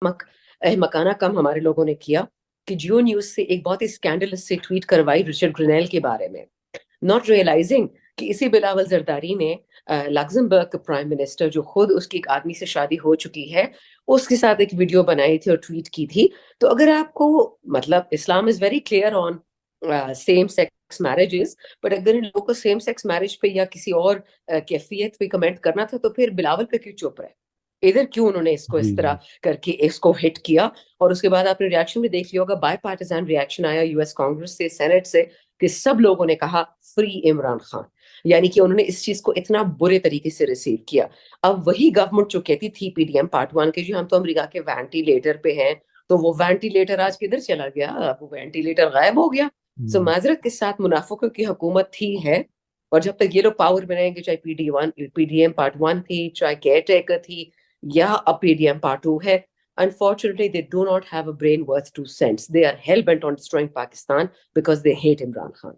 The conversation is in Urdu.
احمقانہ کام ہمارے لوگوں نے کیا کہ جیو نیوز سے ایک بہت ہی اسکینڈلس سے ٹویٹ کروائی رچرڈ گرینیل کے بارے میں، ناٹ ریئلائزنگ کہ اسی بلاول زرداری نے لکسمبرگ کا پرائم منسٹر، جو خود اس کی ایک آدمی سے شادی ہو چکی ہے، اس کے ساتھ ایک ویڈیو بنائی تھی اور ٹویٹ کی تھی. تو اگر آپ کو مطلب Islam is very clear on same sex marriages, but اگر ان لوگوں کو سیم سیکس میرج پہ یا کسی اور کیفیت پہ کمنٹ کرنا تھا تو پھر بلاول پہ کیوں چپ رہے؟ ادھر کیوں انہوں نے اس کو اس طرح کر کے اس کو ہٹ کیا؟ اور اس کے بعد آپ نے ریاکشن بھی دیکھ لیا ہوگا، بائی پارٹیزن ریاکشن آیا یو ایس کانگریس سے، سینٹ سے، کہ سب لوگوں نے کہا فری عمران خان. یعنی کہ انہوں نے اس چیز کو اتنا برے طریقے سے ریسیو کیا. اب وہی گورنمنٹ جو کہتی تھی پی ڈی ایم پارٹ 1 کے، جو ہم تو امریکہ کے وینٹیلیٹر پہ ہیں، تو وہ وینٹیلیٹر آج کدھر چلا گیا؟ وہ وینٹیلیٹر غائب ہو گیا. سو معذرت کے ساتھ منافقوں کی حکومت تھی ہے، اور جب تک یہ لوگ پاور میں رہیں گے، چاہے پی ڈی ایم پارٹ 1 تھی، چاہے کیئر ٹیکر تھی، یا اب پی ڈی ایم پارٹ 2 ہے. Unfortunately, they do not have a brain worth 2 cents. They are hell bent on destroying Pakistan because they hate Imran Khan.